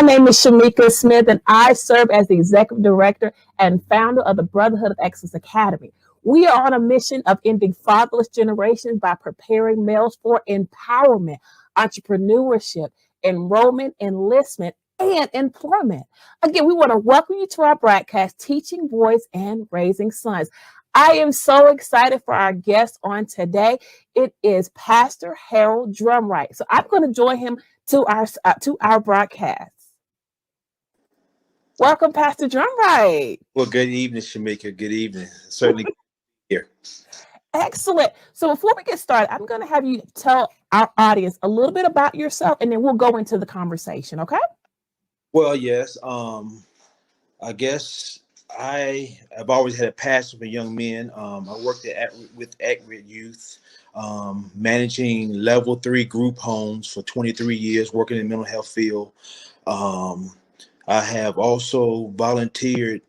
name is Shamika Smith, and I serve as the executive director and founder of the Brotherhood of Excellence Academy. We are on a mission of ending fatherless generations by preparing males for empowerment, entrepreneurship, enrollment, enlistment, and employment. Again, we want to welcome you to our broadcast, Teaching Boys and Raising Sons. I am so excited for our guest on today. It is Pastor Harold Drumright. So I'm going to join him to our broadcast. Welcome, Pastor Drumright. Well, good evening, Shamika. Good evening. Certainly here. Excellent. So before we get started, I'm going to have you tell our audience a little bit about yourself, and then we'll go into the conversation. Okay? Well, yes. I guess I have always had a passion for young men. I worked with At-Risk Youth, managing level 3 group homes for 23 years, working in the mental health field. I have also volunteered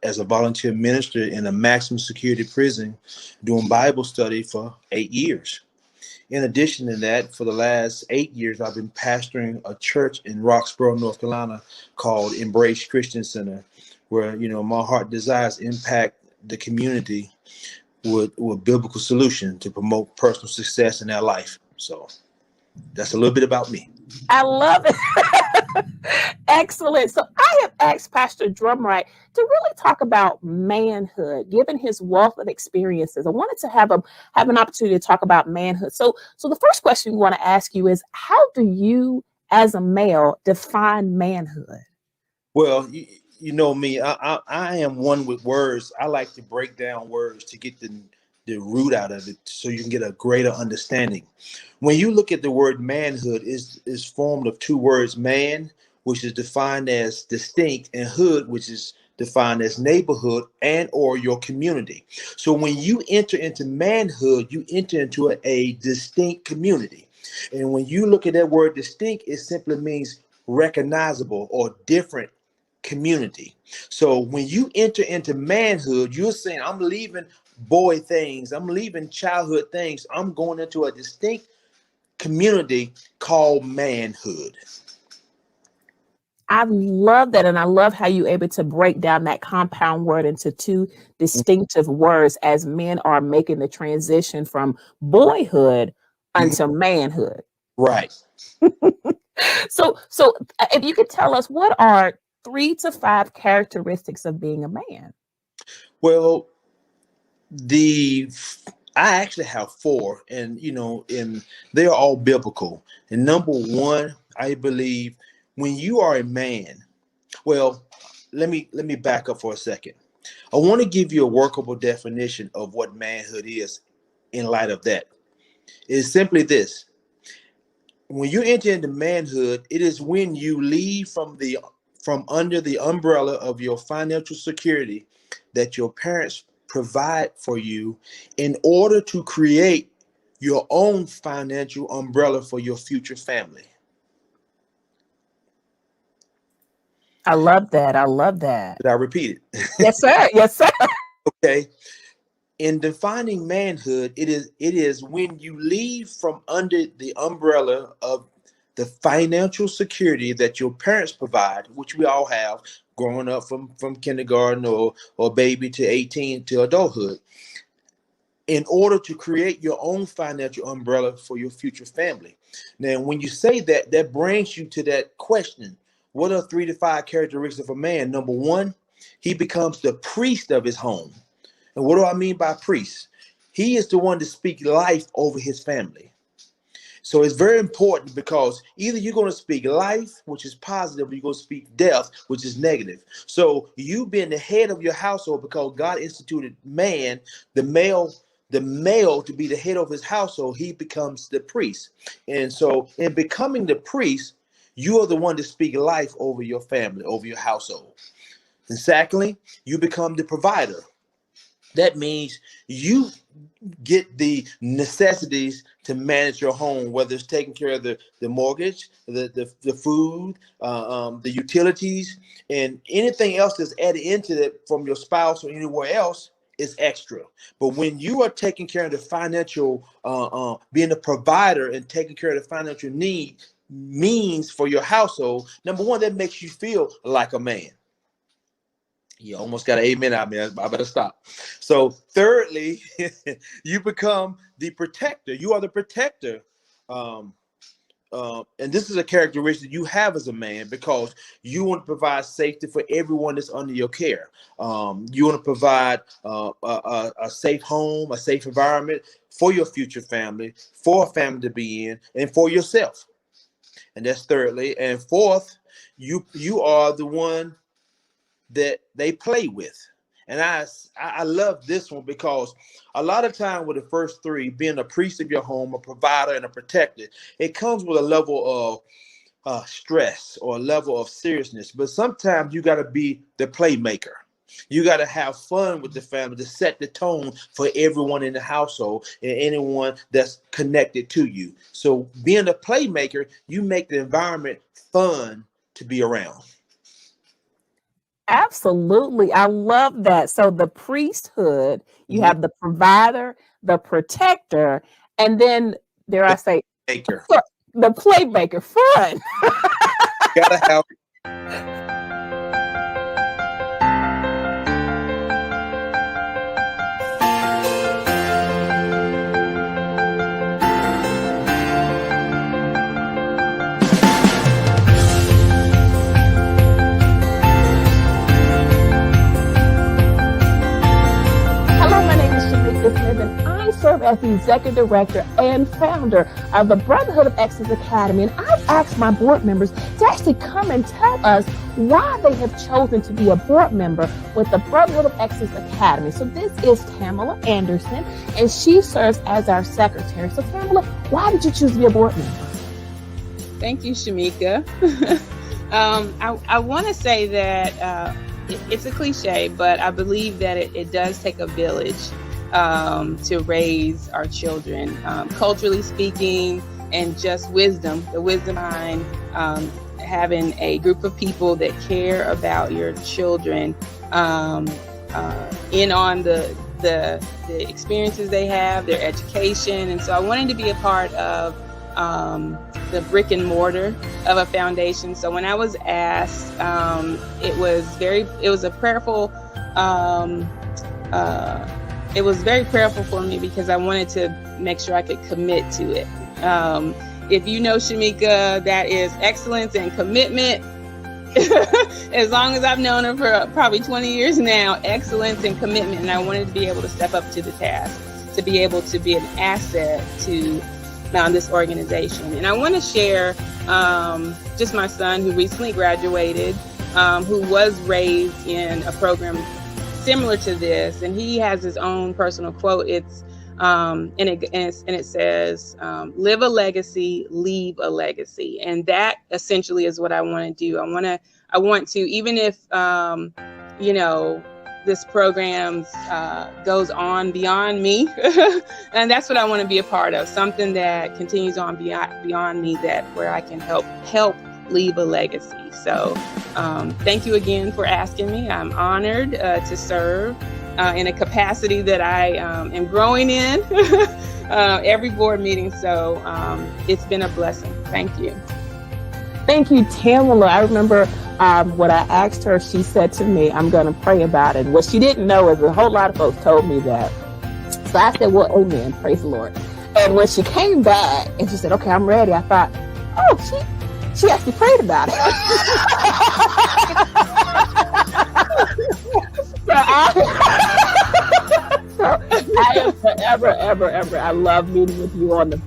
as a volunteer minister in a maximum security prison doing Bible study for 8 years. In addition to that, for the last 8 years, I've been pastoring a church in Roxborough, North Carolina called Embrace Christian Center, where, my heart desires impact the community with biblical solution to promote personal success in their life. So that's a little bit about me. I love it. Excellent. So I have asked Pastor Drumright to really talk about manhood, given his wealth of experiences. I wanted to have an opportunity to talk about manhood. So the first question we want to ask you is, how do you, as a male, define manhood? Well, you know me. I am one with words. I like to break down words to get the root out of it, so you can get a greater understanding. When you look at the word manhood, is formed of two words: man, which is defined as distinct, and hood, which is defined as neighborhood and or your community. So when you enter into manhood, you enter into a distinct community. And when you look at that word distinct, it simply means recognizable or different community. So when you enter into manhood, you're saying, I'm leaving boy things, I'm leaving childhood things, I'm going into a distinct community called manhood. I love that. And I love how you're able to break down that compound word into two distinctive words as men are making the transition from boyhood unto manhood. Right. So if you could tell us, what are 3 to 5 characteristics of being a man? Well, I actually have 4, and they are all biblical. And number 1, I believe, when you are a man, well, let me back up for a second. I want to give you a workable definition of what manhood is in light of that. It's simply this: when you enter into manhood, it is when you leave from under the umbrella of your financial security that your parents provide for you in order to create your own financial umbrella for your future family. I love that. I love that. Did I repeat it? Yes, sir. Yes, sir. Okay. In defining manhood, it is when you leave from under the umbrella of the financial security that your parents provide, which we all have growing up from kindergarten or baby to 18 to adulthood, in order to create your own financial umbrella for your future family. Now, when you say that, that brings you to that question: what are 3 to 5 characteristics of a man? Number 1, he becomes the priest of his home. And what do I mean by priest? He is the one to speak life over his family. So it's very important, because either you're going to speak life, which is positive, or you're going to speak death, which is negative. So you being the head of your household, because God instituted man, the male, to be the head of his household, he becomes the priest. And so in becoming the priest, you are the one to speak life over your family, over your household. And secondly, you become the provider. That means you get the necessities to manage your home, whether it's taking care of the mortgage, the food, the utilities, and anything else that's added into it from your spouse or anywhere else is extra. But when you are taking care of the financial, being a provider and taking care of the financial need, means for your household, number one, that makes you feel like a man. You almost got an amen out, man. I better stop. So thirdly, you become the protector. You are the protector. And this is a characteristic you have as a man, because you want to provide safety for everyone that's under your care. You want to provide a safe home, a safe environment for your future family, for a family to be in, and for yourself. And that's thirdly. And fourth, you are the one that they play with. And I love this one, because a lot of time with the first three, being a priest of your home, a provider, and a protector, it comes with a level of stress or a level of seriousness. But sometimes you got to be the playmaker. You got to have fun with the family to set the tone for everyone in the household and anyone that's connected to you. So being a playmaker, you make the environment fun to be around. Absolutely. I love that. So the priesthood, you have the provider, the protector, and then, dare I say, Maker. the playmaker. Fun. Gotta have. And I serve as the executive director and founder of the Brotherhood of Excellence Academy. And I've asked my board members to actually come and tell us why they have chosen to be a board member with the Brotherhood of Excellence Academy. So this is Tamala Anderson, and she serves as our secretary. So Tamala, why did you choose to be a board member? Thank you, Shamika. I want to say that it's a cliche, but I believe that it does take a village to raise our children, culturally speaking, and just wisdom, the wisdom behind having a group of people that care about your children, in on the experiences they have, their education. And so I wanted to be a part of the brick and mortar of a foundation. So when I was asked, it was very prayerful for me, because I wanted to make sure I could commit to it. If you know Shamika, that is excellence and commitment. As long as I've known her for probably 20 years now, excellence and commitment. And I wanted to be able to step up to the task, to be able to be an asset to this organization. And I want to share just my son, who recently graduated, who was raised in a program similar to this, and he has his own personal quote. It's and it says, "Live a legacy, leave a legacy," and that essentially is what I want to do. I want to, even if this program goes on beyond me, and that's what I want to be a part of. Something that continues on beyond me, that where I can help leave a legacy. So thank you again for asking me. I'm honored to serve in a capacity that I am growing in every board meeting. So it's been a blessing. Thank you. Thank you, Tamala. I remember what I asked her, she said to me, "I'm going to pray about it." What she didn't know is a whole lot of folks told me that. So I said, "Well, amen, praise the Lord." And when she came back and she said, "Okay, I'm ready," I thought, "Oh, she actually prayed about it." So I am forever. I love meeting with you on the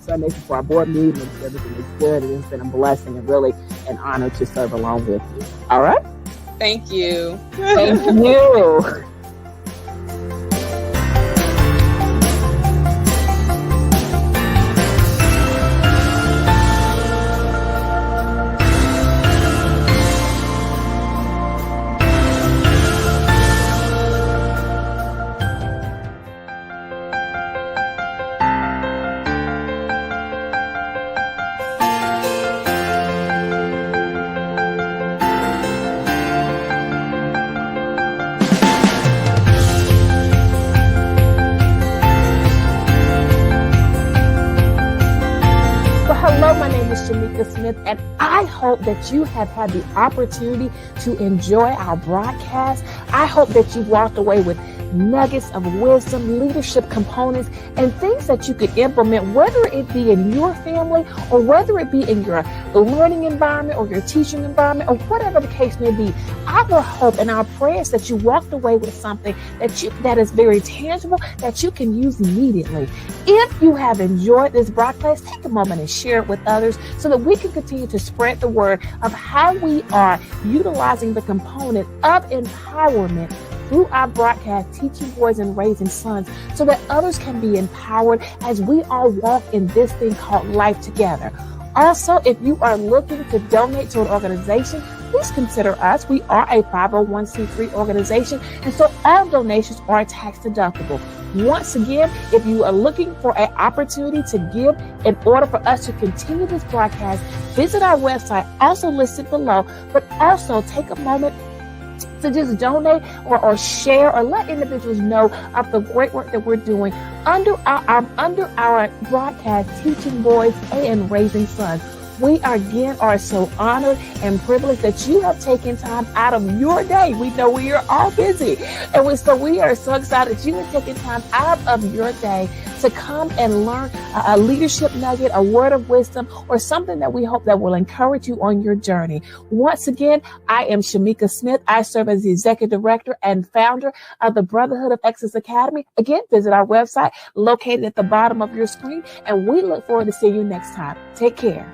Sundays before our board meeting. Everything is good, and it's been a blessing and really an honor to serve along with you. All right. Thank you. Thank you. Smith, and I hope that you have had the opportunity to enjoy our broadcast. I hope that you walked away with nuggets of wisdom, leadership components, and things that you could implement, whether it be in your family or whether it be in your learning environment or your teaching environment or whatever the case may be. Our hope and our prayer is that you walked away with something that is very tangible that you can use immediately. If you have enjoyed this broadcast, take a moment and share it with others so that we can continue to spread the word of how we are utilizing the component of empowerment through our broadcast, Teaching Boys and Raising Sons, so that others can be empowered as we all walk in this thing called life together. Also, if you are looking to donate to an organization, please consider us. We are a 501c3 organization, and so all donations are tax deductible. Once again, if you are looking for an opportunity to give in order for us to continue this broadcast, visit our website, also listed below, but also take a moment to just donate or share or let individuals know of the great work that we're doing under our broadcast, Teaching Boys and Raising Sons. We are so honored and privileged that you have taken time out of your day. We know we are all busy. And we are so excited that you have taken time out of your day to come and learn a leadership nugget, a word of wisdom, or something that we hope that will encourage you on your journey. Once again, I am Shamika Smith. I serve as the Executive Director and founder of the Brotherhood of Excellence Academy. Again, visit our website located at the bottom of your screen, and we look forward to seeing you next time. Take care.